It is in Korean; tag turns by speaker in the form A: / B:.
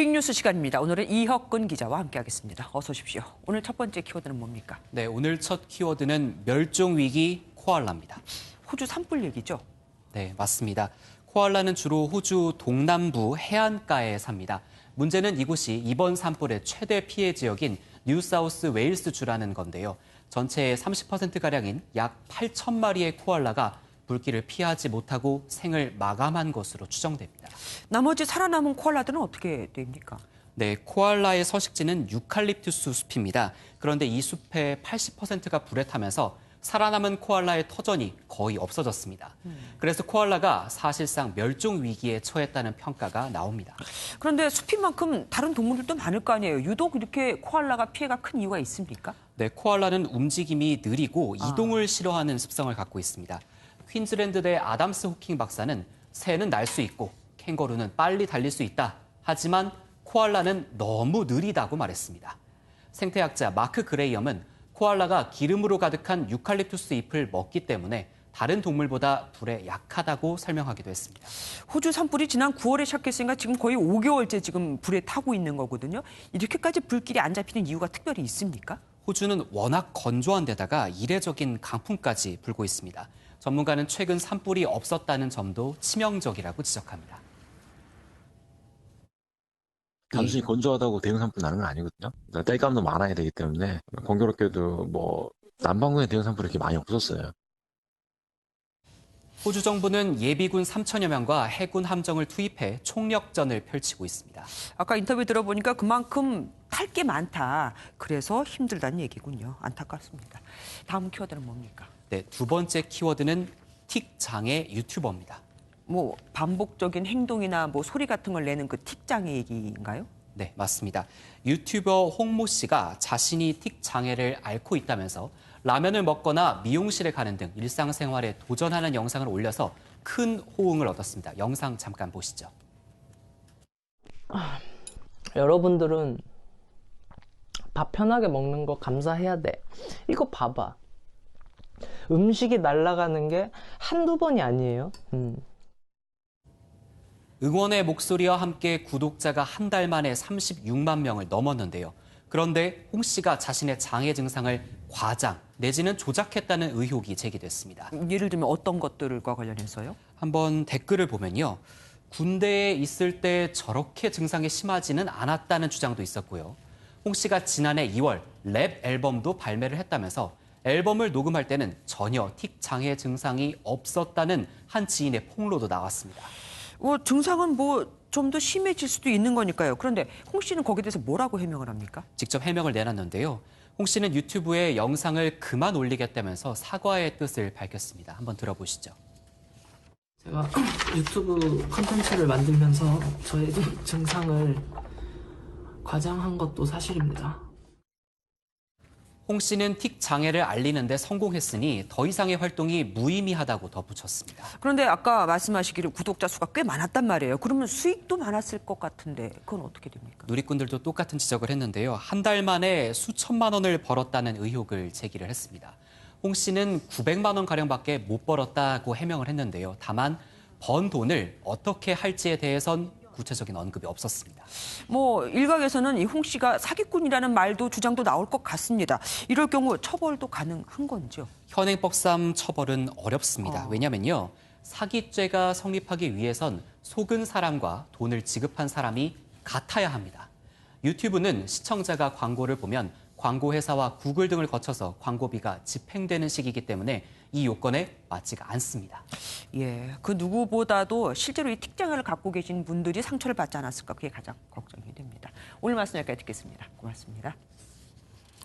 A: 빅뉴스 시간입니다. 오늘은 이혁근 기자와 함께하겠습니다. 어서 오십시오. 오늘 첫 번째 키워드는 뭡니까?
B: 네, 오늘 첫 키워드는 멸종위기 코알라입니다.
A: 호주 산불 얘기죠?
B: 네, 맞습니다. 코알라는 주로 호주 동남부 해안가에 삽니다. 문제는 이곳이 이번 산불의 최대 피해 지역인 뉴사우스 웨일스주라는 건데요. 전체의 30%가량인 약 8천 마리의 코알라가 불길을 피하지 못하고 생을 마감한 것으로 추정됩니다.
A: 나머지 살아남은 코알라들은 어떻게 됩니까?
B: 네, 코알라의 서식지는 유칼립투스 숲입니다. 그런데 이 숲의 80%가 불에 타면서 살아남은 코알라의 터전이 거의 없어졌습니다. 그래서 코알라가 사실상 멸종 위기에 처했다는 평가가 나옵니다.
A: 그런데 숲인 만큼 다른 동물들도 많을 거 아니에요. 유독 이렇게 코알라가 피해가 큰 이유가 있습니까?
B: 네, 코알라는 움직임이 느리고 이동을 싫어하는 습성을 갖고 있습니다. 퀸즐랜드대 아담스 호킹 박사는 새는 날 수 있고 캥거루는 빨리 달릴 수 있다. 하지만 코알라는 너무 느리다고 말했습니다. 생태학자 마크 그레이엄은 코알라가 기름으로 가득한 유칼립투스 잎을 먹기 때문에 다른 동물보다 불에 약하다고 설명하기도 했습니다.
A: 호주 산불이 지난 9월에 시작했으니까 지금 거의 5개월째 지금 불에 타고 있는 거거든요. 이렇게까지 불길이 안 잡히는 이유가 특별히 있습니까?
B: 호주는 워낙 건조한 데다가 이례적인 강풍까지 불고 있습니다. 전문가는 최근 산불이 없었다는 점도 치명적이라고 지적합니다.
C: 단순히 건조하다고 대형 산불 나는 건 아니거든요. 땔감도 많아야 되기 때문에 공교롭게도 남반구에 대형 산불이 이렇게 많이 없었어요.
B: 호주 정부는 예비군 3천여 명과 해군 함정을 투입해 총력전을 펼치고 있습니다.
A: 아까 인터뷰 들어보니까 그만큼 탈 게 많다. 그래서 힘들다는 얘기군요. 안타깝습니다. 다음 키워드는 뭡니까?
B: 네, 두 번째 키워드는 틱 장애 유튜버입니다.
A: 반복적인 행동이나 소리 같은 걸 내는 그 틱 장애 얘기인가요?
B: 네, 맞습니다. 유튜버 홍모 씨가 자신이 틱 장애를 앓고 있다면서 라면을 먹거나 미용실에 가는 등 일상생활에 도전하는 영상을 올려서 큰 호응을 얻었습니다. 영상 잠깐 보시죠.
D: 여러분들은 밥 편하게 먹는 거 감사해야 돼. 이거 봐봐. 음식이 날아가는 게 한두 번이 아니에요.
B: 응원의 목소리와 함께 구독자가 한 달 만에 36만 명을 넘었는데요. 그런데 홍 씨가 자신의 장애 증상을 과장 내지는 조작했다는 의혹이 제기됐습니다.
A: 예를 들면 어떤 것들과 관련해서요?
B: 한번 댓글을 보면요. 군대에 있을 때 저렇게 증상이 심하지는 않았다는 주장도 있었고요. 홍 씨가 지난해 2월 랩 앨범도 발매를 했다면서 앨범을 녹음할 때는 전혀 틱 장애 증상이 없었다는 한 지인의 폭로도 나왔습니다.
A: 증상은 좀 더 심해질 수도 있는 거니까요. 그런데 홍 씨는 거기에 대해서 뭐라고 해명을 합니까?
B: 직접 해명을 내놨는데요. 홍 씨는 유튜브에 영상을 그만 올리겠다면서 사과의 뜻을 밝혔습니다. 한번 들어보시죠.
E: 제가 유튜브 콘텐츠를 만들면서 저의 증상을 과장한 것도 사실입니다.
B: 홍 씨는 틱 장애를 알리는 데 성공했으니 더 이상의 활동이 무의미하다고 덧붙였습니다.
A: 그런데 아까 말씀하시기를 구독자 수가 꽤 많았단 말이에요. 그러면 수익도 많았을 것 같은데 그건 어떻게 됩니까?
B: 누리꾼들도 똑같은 지적을 했는데요. 한 달 만에 수천만 원을 벌었다는 의혹을 제기를 했습니다. 홍 씨는 900만 원가량밖에 못 벌었다고 해명을 했는데요. 다만 번 돈을 어떻게 할지에 대해선 구체적인 언급이 없었습니다.
A: 일각에서는 이 홍 씨가 사기꾼이라는 말도 주장도 나올 것 같습니다. 이럴 경우 처벌도 가능한 건지요?
B: 현행법상 처벌은 어렵습니다. 왜냐면요. 사기죄가 성립하기 위해선 속은 사람과 돈을 지급한 사람이 같아야 합니다. 유튜브는 시청자가 광고를 보면 광고 회사와 구글 등을 거쳐서 광고비가 집행되는 시기이기 때문에 이 요건에 맞지가 않습니다.
A: 예, 그 누구보다도 실제로 이 틱장애를 갖고 계신 분들이 상처를 받지 않았을까 그게 가장 걱정이 됩니다. 오늘 말씀 여기까지 듣겠습니다. 고맙습니다.